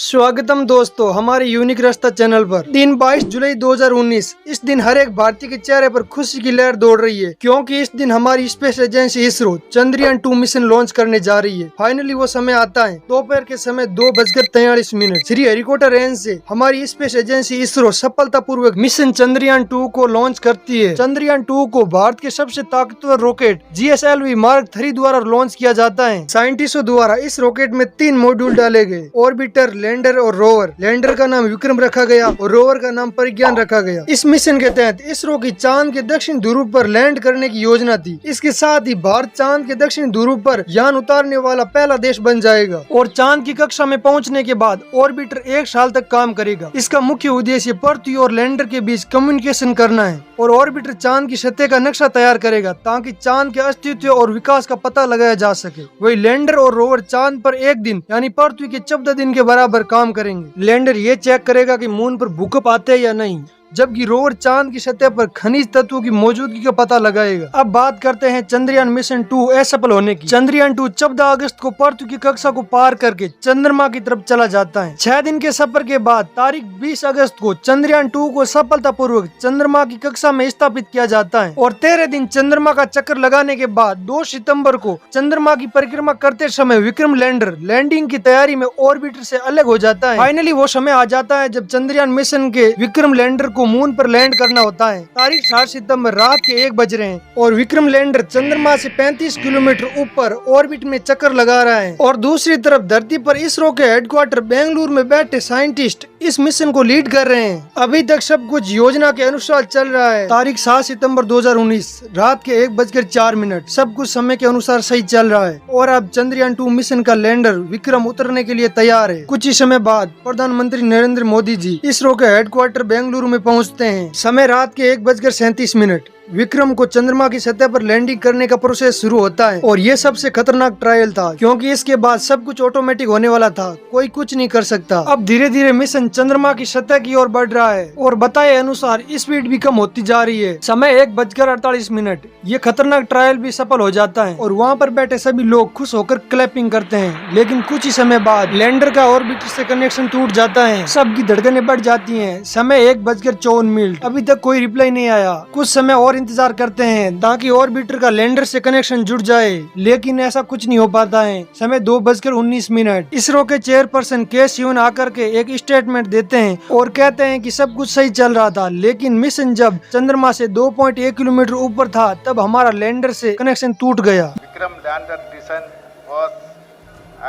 स्वागतम दोस्तों हमारे यूनिक रास्ता चैनल पर। दिन 22 जुलाई 2019। इस दिन हर एक भारतीय के चेहरे पर खुशी की लहर दौड़ रही है, क्योंकि इस दिन हमारी space agency ISRO Chandrayaan 2 mission launch करने जा रही है। फाइनली वो समय आता है, दोपहर के समय 2:43 श्रीहरिकोटा रेंज से हमारी स्पेस एजेंसी इसरो सफलतापूर्वक मिशन चंद्रयान 2 को लॉन्च करती है। चंद्रयान 2 को भारत के सबसे ताकतवर रॉकेट GSLV Mark 3 द्वारा लॉन्च किया जाता है। साइंटिस्टों द्वारा इस रॉकेट में 3 मॉड्यूल डाले गए, ऑर्बिटर, लैंडर और रोवर। लैंडर का नाम विक्रम रखा गया और रोवर का नाम प्रज्ञान रखा गया। इस मिशन के तहत इसरो की चांद के दक्षिण ध्रुव पर लैंड करने की योजना थी। इसके साथ ही भारत चांद के दक्षिण ध्रुव पर यान उतारने वाला पहला देश बन जाएगा और चांद की कक्षा में पहुंचने के बाद ऑर्बिटर 1 साल तक काम करेगा। इसका मुख्य उद्देश्य पृथ्वी और लैंडर के बीच कम्युनिकेशन करना है और ऑर्बिटर चांद की सतह का नक्शा तैयार करेगा ताकि चांद के अस्तित्व और विकास का पता लगाया जा सके। वही लैंडर और रोवर चांद पर 1 दिन यानी पृथ्वी के 14 दिन के बराबर काम करेंगे। लैंडर ये चेक करेगा कि मून पर भूकंप आते हैं या नहीं, जबकि रोवर चांद की सतह पर खनिज तत्वों की मौजूदगी का पता लगाएगा। अब बात करते हैं चंद्रयान मिशन 2 असफल होने की। चंद्रयान 2 14 अगस्त को पृथ्वी की कक्षा को पार करके चंद्रमा की तरफ चला जाता है। 6 दिन के सफर के बाद तारीख 20 अगस्त को चंद्रयान 2 को सफलतापूर्वक चंद्रमा की कक्षा में स्थापित किया जाता है और 13 दिन चंद्रमा का चक्कर लगाने के बाद 2 सितंबर को चंद्रमा की परिक्रमा करते समय विक्रम लैंडर लैंडिंग की तैयारी में ऑर्बिटर से अलग हो जाता है। फाइनली वो समय आ जाता है जब चंद्रयान मिशन के विक्रम लैंडर को मून पर लैंड करना होता है। तारीख 7 सितंबर रात के 1 बज रहे हैं और विक्रम लैंडर चंद्रमा से 35 किलोमीटर ऊपर ऑर्बिट में चक्कर लगा रहा है और दूसरी तरफ धरती पर इसरो के हेडक्वार्टर बेंगलुरु में बैठे साइंटिस्ट इस मिशन को लीड कर रहे हैं। अभी तक सब कुछ योजना के अनुसार चल रहा है। तारीख 7 सितंबर 2019 रात के 1:04 सब कुछ समय के अनुसार सही चल रहा है और अब चंद्रयान 2 मिशन का लैंडर विक्रम उतरने के लिए तैयार है। कुछ ही समय बाद प्रधानमंत्री नरेंद्र मोदी जी इसरो के हेडक्वार्टर बेंगलुरु में पहुंचते हैं। समय रात के 1:37 विक्रम को चंद्रमा की सतह पर लैंडिंग करने का प्रोसेस शुरू होता है और ये सबसे खतरनाक ट्रायल था, क्योंकि इसके बाद सब कुछ ऑटोमेटिक होने वाला था, कोई कुछ नहीं कर सकता। अब धीरे धीरे मिशन चंद्रमा की सतह की ओर बढ़ रहा है और बताए अनुसार स्पीड भी कम होती जा रही है। समय 1:48 ये खतरनाक ट्रायल भी सफल हो जाता है और वहाँ पर बैठे सभी लोग खुश होकर क्लैपिंग करते हैं। लेकिन कुछ ही समय बाद लैंडर का ऑर्बिटर से कनेक्शन टूट जाता है, सबकी धड़कनें बढ़ जाती है। समय 1:54 अभी तक कोई रिप्लाई नहीं आया। कुछ समय और इंतजार करते हैं ताकि ऑर्बिटर का लैंडर से कनेक्शन जुड़ जाए, लेकिन ऐसा कुछ नहीं हो पाता है। समय 2:19 इसरो के चेयरपर्सन के शिवन आकर के एक स्टेटमेंट देते हैं और कहते हैं कि सब कुछ सही चल रहा था, लेकिन मिशन जब चंद्रमा से 2.1 किलोमीटर ऊपर था तब हमारा लैंडर से कनेक्शन टूट गया। Vikram lander descent was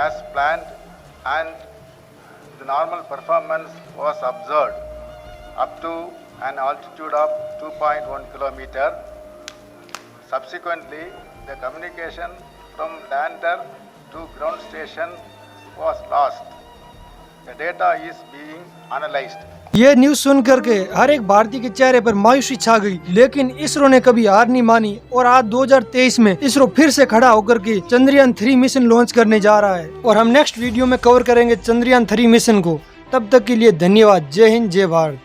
as planned and the normal performance was observed up to an altitude of 2.1 kilometer. Subsequently, the communication from lander to ground station was lost. The data is being analyzed. ये news सुन करके हर एक भारतीय के चेहरे पर मायूसी छा गई, लेकिन इसरो ने कभी हार नहीं मानी और आज 2023 में इसरो फिर से खड़ा होकर के चंद्रयान 3 मिशन लॉन्च करने जा रहा है और हम नेक्स्ट वीडियो में कवर करेंगे चंद्रयान 3 मिशन को। तब तक के लिए धन्यवाद। जय हिंद, जय भारत।